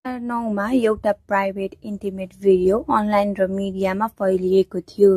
2009मा एउटा private intimate video online र मिडियामा फैलिएको थियो।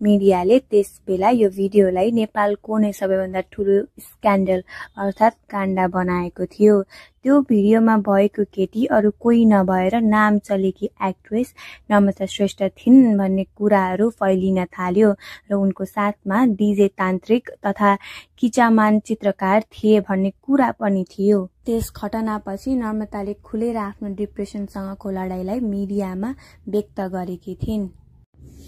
मिडियाले त्यसबेला यो भिडियोलाई नेपालको नै सबैभन्दा ठूलो स्क्यान्डल अर्थात् काण्ड बनाएको थियो। त्यो भिडियोमा भएको केटी अरू कोही नभएर नाम चलेकी एक्ट्रेस नम्रता श्रेष्ठ थिइन् भन्ने कुराहरू फैलिन थाल्यो र उनको साथमा डीजे तान्त्रिक तथा किचामान चित्रकार थिए भन्ने कुरा पनि थियो। त्यस घटनापछि नम्रताले खुलेर आफ्नो डिप्रेसनसँगको लडाईँलाई मिडियामा व्यक्त गरेकी थिइन्।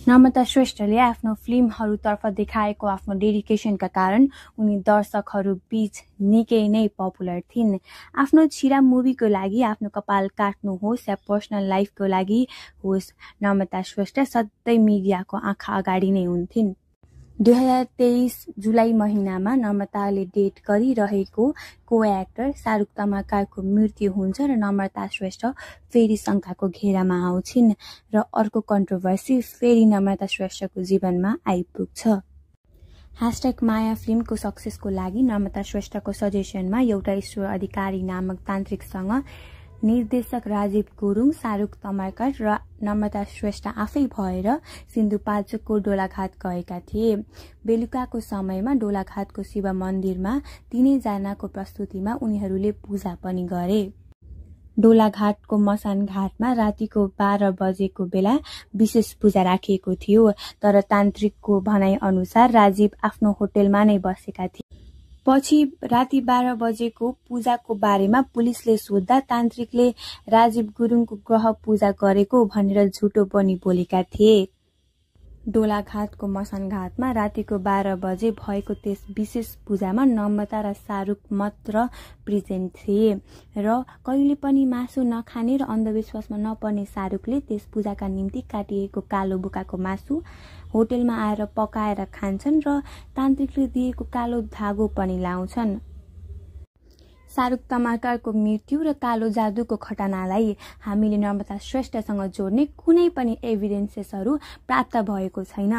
नम्रता श्रेष्ठले आफ्नो फिल्महरूतर्फ देखाएको आफ्नो डेडिकेसनका कारण उनी दर्शकहरू बीच निकै नै पपुलर थिइन्। आफ्नो छिरा मुभीको लागि आफ्नो कपाल काट्नु होस् या पर्सनल लाइफको लागि होस्, नम्रता श्रेष्ठ सधैँ मिडियाको आँखा अगाडि नै हुन्थिन्। 2023 जुलाई महिनामा नम्रताले डेट गरिरहेको को एक्टर शाहरुख तमाकारको मृत्यु हुन्छ र नम्रता श्रेष्ठ फेरि शङ्काको घेरामा आउँछिन् र अर्को कन्ट्रोभर्सी फेरि नम्रता श्रेष्ठको जीवनमा आइपुग्छ। #माया फिल्मको सक्सेसको लागि नम्रता श्रेष्ठको सजेसनमा एउटा ईश्वर अधिकारी नामक तान्त्रिकसँग निर्देशक राजीव गुरुङ, शाहरुख तमाकर र नम्रता श्रेष्ठ आफै भएर सिन्धुपाल्चोकको डोलाघाट गएका थिए। बेलुकाको समयमा डोलाघाटको शिव मन्दिरमा तीनैजनाको प्रस्तुतिमा उनीहरूले पूजा पनि गरे। डोलाघाटको मसान घाटमा रातिको 12 बजेको बेला विशेष पूजा राखिएको थियो, तर तान्त्रिकको भनाइ अनुसार राजीव आफ्नो होटेलमा नै बसेका थिए। पछि राति 12 बजेको पूजाको बारेमा पुलिसले सोध्दा तान्त्रिकले राजीव गुरुङको ग्रह पूजा गरेको भनेर झुटो पनि बोलेका थिए। डोलाघाटको मसान घाटमा रातिको 12 बजे भएको त्यस विशेष पूजामा नम्रता र शाहरुख मात्र प्रेजेन्ट थिए र कहिले पनि मासु नखाने र अन्धविश्वासमा नपर्ने शाहरुखले त्यस पूजाका निम्ति काटिएको कालो बोकाको मासु होटेलमा आएर पकाएर खान्छन् र तान्त्रिकले दिएको कालो धागो पनि लाउँछन्। शाहरुख तमाकारको मृत्यु र कालो जादुको घटनालाई हामीले नम्रता श्रेष्ठसँग जोड्ने कुनै पनि एभिडेन्सेसहरू प्राप्त भएको छैन।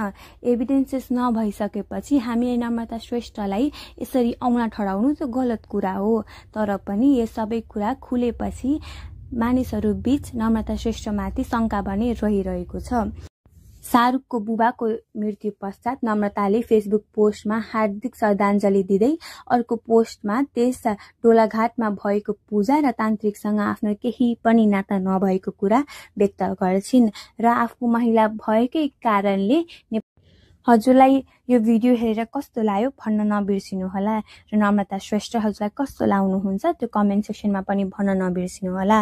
एभिडेन्सेस नभइसकेपछि हामीले नम्रता श्रेष्ठलाई यसरी औँला ठडाउनु त गलत कुरा हो, तर पनि यस सबै कुरा खुलेपछि मानिसहरू बीच नम्रता श्रेष्ठमाथि शङ्का भने रहिरहेको छ। शाहरुखको बुबाको मृत्यु पश्चात नम्रताले फेसबुक पोस्टमा हार्दिक श्रद्धाञ्जली दिँदै अर्को पोस्टमा त्यस डोलाघाटमा भएको पूजा र तान्त्रिकसँग आफ्नो केही पनि नाता नभएको कुरा व्यक्त गर्छिन् र आफू महिला भएकै कारणले हजुरलाई यो भिडियो हेरेर कस्तो लाग्यो भन्न नबिर्सिनुहोला र नम्रता श्रेष्ठ हजुरलाई कस्तो लाग्नुहुन्छ त्यो कमेन्ट सेक्सनमा पनि भन्न नबिर्सिनुहोला।